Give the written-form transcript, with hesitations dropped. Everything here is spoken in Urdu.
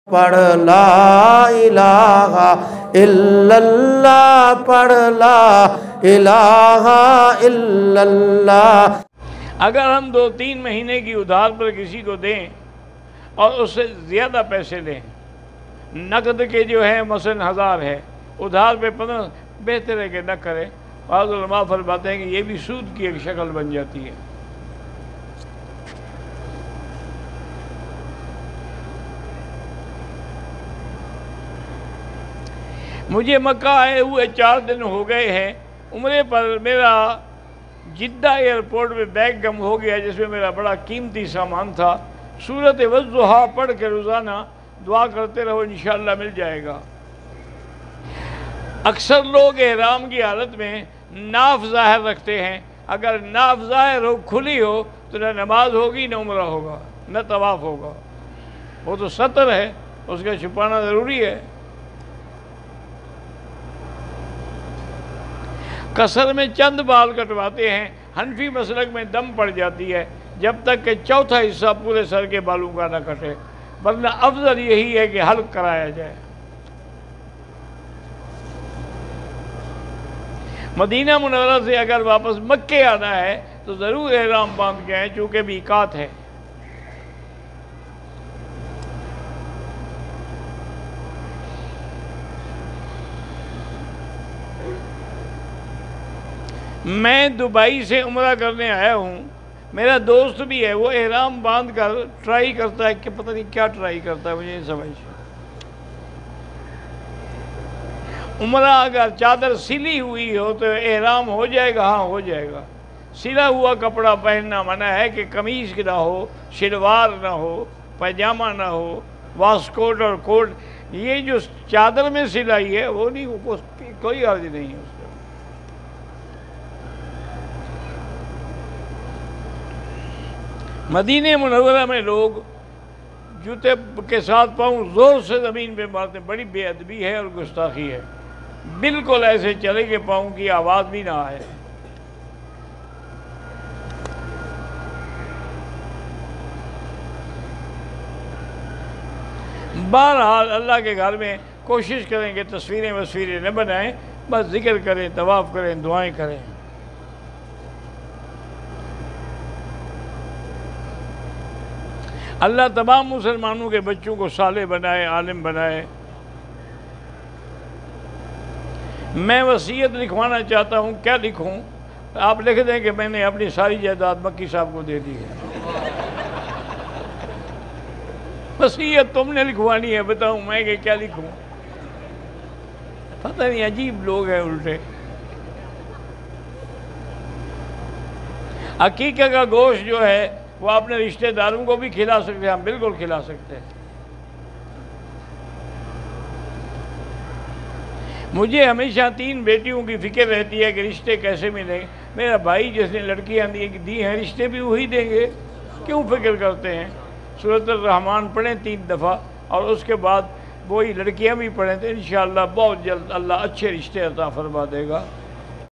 پڑھ لا الہ الا اللہ، پڑھ لا الہ الا اللہ۔ اگر ہم 2-3 مہینے کی ادھار پر کسی کو دیں اور اس سے زیادہ پیسے لیں، نقد کے جو ہے مثلا 1000 ہے، ادھار پہ 15، بہتر ہے کہ نہ کریں۔ بعض علماء فرماتے ہیں کہ یہ بھی سود کی ایک شکل بن جاتی ہے۔ مجھے مکہ آئے ہوئے 4 دن ہو گئے ہیں، عمرے پر میرا جدہ ایئرپورٹ میں بیگ گم ہو گیا جس میں میرا بڑا قیمتی سامان تھا۔ سورۃ والضحیٰ پڑھ کے روزانہ دعا کرتے رہو، انشاءاللہ مل جائے گا۔ اکثر لوگ احرام کی حالت میں ناف ظاہر رکھتے ہیں، اگر ناف ظاہر ہو، کھلی ہو، تو نہ نماز ہوگی نہ عمرہ ہوگا نہ طواف ہوگا۔ وہ تو ستر ہے، اس کا چھپانا ضروری ہے۔ قصر میں چند بال کٹواتے ہیں، حنفی مسلک میں دم پڑ جاتی ہے جب تک کہ چوتھا حصہ پورے سر کے بالوں کا نہ کٹے، ورنہ افضل یہی ہے کہ حلق کرایا جائے۔ مدینہ منورہ سے اگر واپس مکے آنا ہے تو ضرور احرام باندھ کے آئیں، چونکہ میقات ہے۔ میں دبئی سے عمرہ کرنے آیا ہوں، میرا دوست بھی ہے، وہ احرام باندھ کر ٹرائی کرتا ہے کہ پتہ نہیں کیا ٹرائی کرتا ہے، مجھے نہیں سمجھ۔ عمرہ اگر چادر سلی ہوئی ہو تو احرام ہو جائے گا؟ ہاں ہو جائے گا۔ سلا ہوا کپڑا پہننا منع ہے کہ قمیض نہ ہو، شلوار نہ ہو، پائجامہ نہ ہو، واسکوٹ اور کوٹ۔ یہ جو چادر میں سلائی ہے وہ نہیں، کوئی عرض نہیں ہے اس کا۔ مدینہ منورہ میں لوگ جوتے کے ساتھ پاؤں زور سے زمین پہ مارتے ہیں، بڑی بے ادبی ہے اور گستاخی ہے۔ بالکل ایسے چلے کہ پاؤں کی آواز بھی نہ آئے۔ بہرحال اللہ کے گھر میں کوشش کریں کہ تصویریں نہ بنائیں، بس ذکر کریں، طواف کریں، دعائیں کریں۔ اللہ تمام مسلمانوں کے بچوں کو صالح بنائے، عالم بنائے۔ میں وصیت لکھوانا چاہتا ہوں، کیا لکھوں؟ آپ لکھ دیں کہ میں نے اپنی ساری جائیداد مکی صاحب کو دے دی ہے۔ وصیت تم نے لکھوانی ہے، بتاؤں میں کہ کیا لکھوں؟ پتہ نہیں، عجیب لوگ ہیں الٹے۔ عقیقہ کا گوشت جو ہے وہ اپنے رشتہ داروں کو بھی کھلا سکتے ہیں، ہم بالکل کھلا سکتے ہیں۔ مجھے ہمیشہ 3 بیٹیوں کی فکر رہتی ہے کہ رشتے کیسے ملیں۔ میرا بھائی جس نے لڑکیاں دی ہیں، رشتے بھی وہی دیں گے، کیوں فکر کرتے ہیں؟ سورۃ الرحمن پڑھیں 3 دفعہ اور اس کے بعد وہی لڑکیاں بھی پڑھیں تو انشاءاللہ بہت جلد اللہ اچھے رشتے عطا فرما دے گا۔